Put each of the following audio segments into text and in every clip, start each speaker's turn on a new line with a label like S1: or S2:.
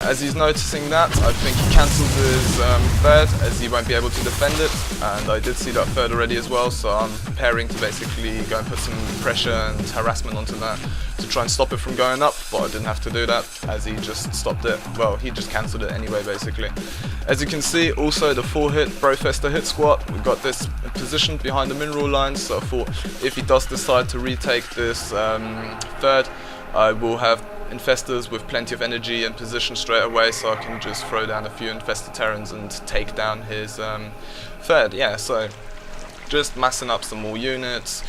S1: as he's noticing that, I think he cancels his third, as he won't be able to defend it, and I did see that third already as well, so I'm preparing to basically go and put some pressure and harassment onto that to try and stop it from going up, but I didn't have to do that, as he just stopped it. Well, he just cancelled it anyway, basically. As you can see, also the 4-hit Brofester hit squad, we've got this positioned behind the mineral lines, so I thought if he does decide to retake this third, I will have infestors with plenty of energy and position straight away, so I can just throw down a few infested Terrans and take down his third. Yeah, so just massing up some more units.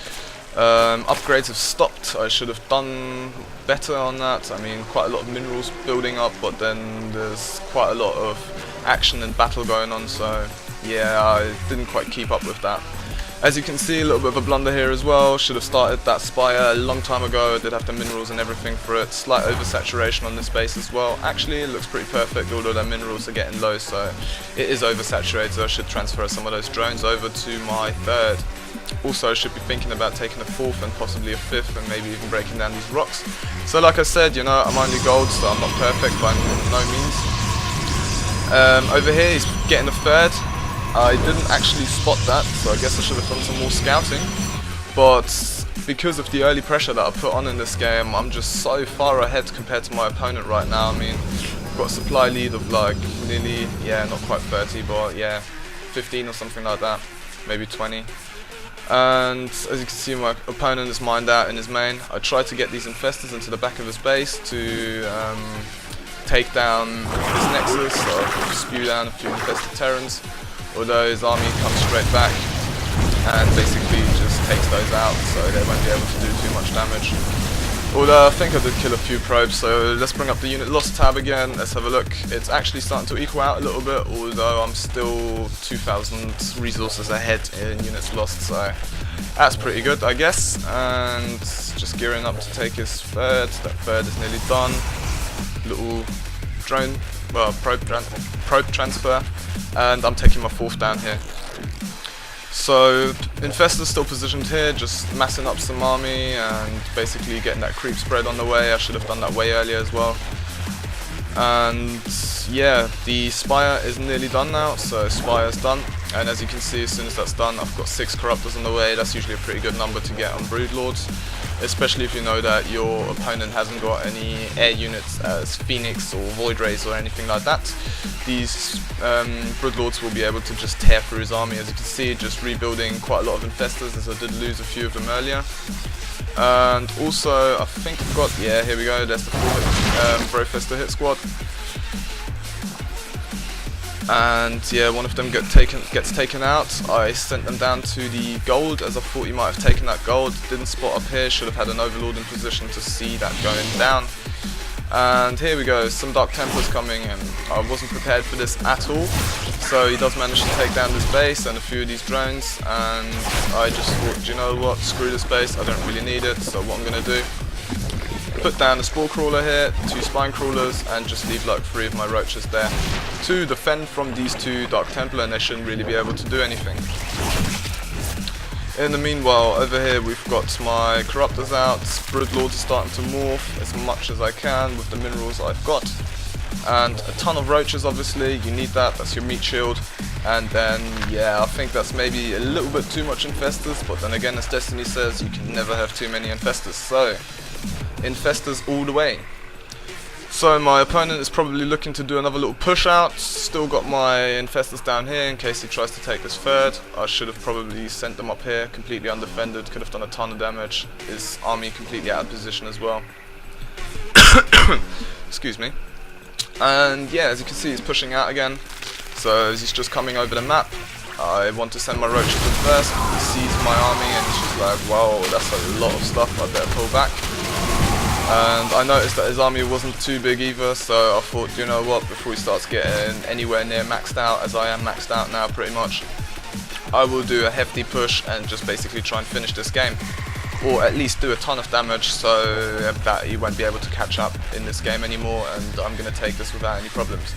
S1: Upgrades have stopped. I should have done better on that. I mean, quite a lot of minerals building up, but then there's quite a lot of action and battle going on, so yeah, I didn't quite keep up with that. As you can see, a little bit of a blunder here as well. Should have started that spire a long time ago. I did have the minerals and everything for it. Slight oversaturation on this base as well. Actually, it looks pretty perfect, although their minerals are getting low, so it is oversaturated. So I should transfer some of those drones over to my third. Also, I should be thinking about taking a fourth and possibly a fifth, and maybe even breaking down these rocks. So like I said, you know, I'm only gold, so I'm not perfect by no means. Over here, he's getting a third. I didn't actually spot that, so I guess I should have done some more scouting, but because of the early pressure that I put on in this game, I'm just so far ahead compared to my opponent right now. I mean, I've got a supply lead of like nearly, yeah, not quite 30, but yeah, 15 or something like that, maybe 20. And as you can see, my opponent is mined out in his main. I tried to get these infestors into the back of his base to take down his nexus, so I could spew down a few infested Terrans. Although his army comes straight back and basically just takes those out, so they won't be able to do too much damage. Although I think I did kill a few probes, so let's bring up the unit loss tab again, let's have a look. It's actually starting to equal out a little bit, although I'm still 2,000 resources ahead in units lost, so that's pretty good, I guess. And just gearing up to take his third. That third is nearly done. Little drone, well, probe transfer. And I'm taking my fourth down here. So infestors still positioned here, just massing up some army and basically getting that creep spread on the way. I should have done that way earlier as well. And yeah, the spire is nearly done now, so spire's done. And as you can see, as soon as that's done, I've got 6 corruptors on the way. That's usually a pretty good number to get on broodlords, especially if you know that your opponent hasn't got any air units as Phoenix or Void Rays or anything like that. These broodlords will be able to just tear through his army. As you can see, just rebuilding quite a lot of infestors, as I did lose a few of them earlier. And also, I think I've got, yeah, here we go, there's the 4-hit Brofester hit squad. And yeah, one of them gets taken out. I sent them down to the gold, as I thought he might have taken that gold. Didn't spot up here, should have had an overlord in position to see that going down. And here we go, some Dark Templars coming, and I wasn't prepared for this at all. So he does manage to take down this base and a few of these drones, and I just thought, you know what, screw this base, I don't really need it. So what I'm going to do, put down a spore crawler here, 2 spine crawlers, and just leave like 3 of my roaches there to defend from these 2 Dark Templar, and they shouldn't really be able to do anything. In the meanwhile, over here we've got my corruptors out. Broodlords are starting to morph as much as I can with the minerals I've got. And a ton of roaches, obviously, you need that, that's your meat shield. And then, yeah, I think that's maybe a little bit too much infestors, but then again, as Destiny says, you can never have too many infestors. So, infestors all the way. So my opponent is probably looking to do another little push out. Still got my infestors down here in case he tries to take this third. I should have probably sent them up here, completely undefended, could have done a ton of damage. His army completely out of position as well. Excuse me. And yeah, as you can see, he's pushing out again. So as he's just coming over the map, I want to send my roaches in first. He sees my army and he's just like, whoa, that's a lot of stuff, I better pull back. And I noticed that his army wasn't too big either, so I thought, you know what, before he starts getting anywhere near maxed out, as I am maxed out now pretty much, I will do a hefty push and just basically try and finish this game. Or at least do a ton of damage so that he won't be able to catch up in this game anymore, and I'm going to take this without any problems.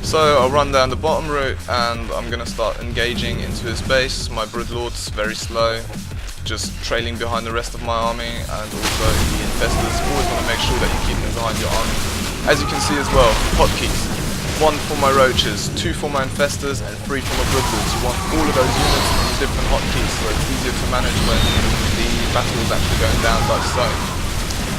S1: So I'll run down the bottom route and I'm going to start engaging into his base. My broodlord's very slow, just trailing behind the rest of my army, and also the infestors. Always want to make sure that you keep them behind your army. As you can see as well, hotkeys. 1 for my roaches, 2 for my infestors, and 3 for my broodlords. You want all of those units on different hotkeys so it's easier to manage when the battle is actually going down like so.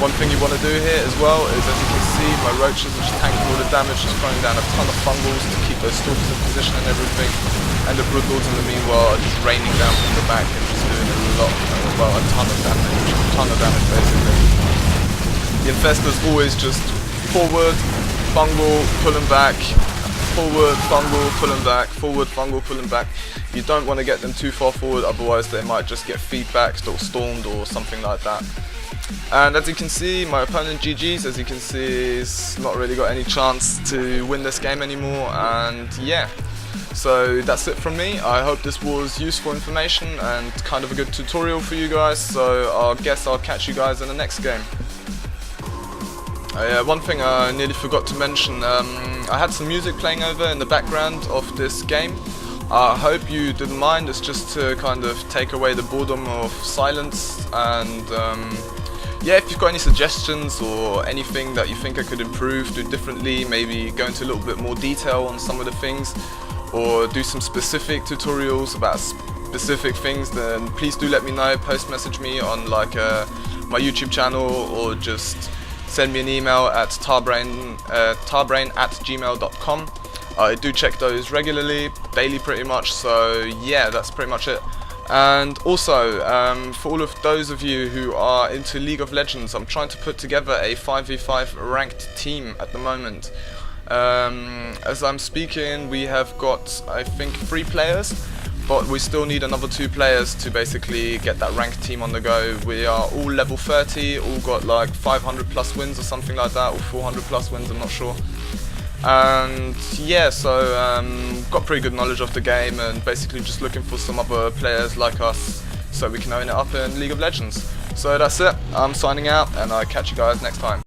S1: One thing you want to do here as well is, as you can see, my roaches are just tanking all the damage, just throwing down a ton of fungals to keep those stalkers in position and everything. And the broodlords in the meanwhile are just raining down from the back and just doing a ton of damage basically. The infestors always just forward, fungal, pulling back, forward, fungal, pulling back, forward, fungal, pulling back. You don't want to get them too far forward, otherwise they might just get feedback or stormed or something like that. And as you can see, my opponent GG's, as you can see, has not really got any chance to win this game anymore, and yeah. So that's it from me. I hope this was useful information and kind of a good tutorial for you guys, so I guess I'll catch you guys in the next game. One thing I nearly forgot to mention, I had some music playing over in the background of this game. I hope you didn't mind. It's just to kind of take away the boredom of silence, and yeah, if you've got any suggestions or anything that you think I could improve, do differently, maybe go into a little bit more detail on some of the things, or do some specific tutorials about specific things, then please do let me know. Post message me on like my YouTube channel, or just send me an email at tarbrain@gmail.com. I do check those regularly, daily pretty much, so yeah, that's pretty much it. And also, for all of those of you who are into League of Legends, I'm trying to put together a 5v5 ranked team at the moment. As I'm speaking, we have got, I think, 3 players, but we still need another 2 players to basically get that ranked team on the go. We are all level 30, all got like 500 plus wins or something like that, or 400 plus wins, I'm not sure. And yeah, so got pretty good knowledge of the game, and basically just looking for some other players like us so we can own it up in League of Legends. So that's it, I'm signing out, and I'll catch you guys next time.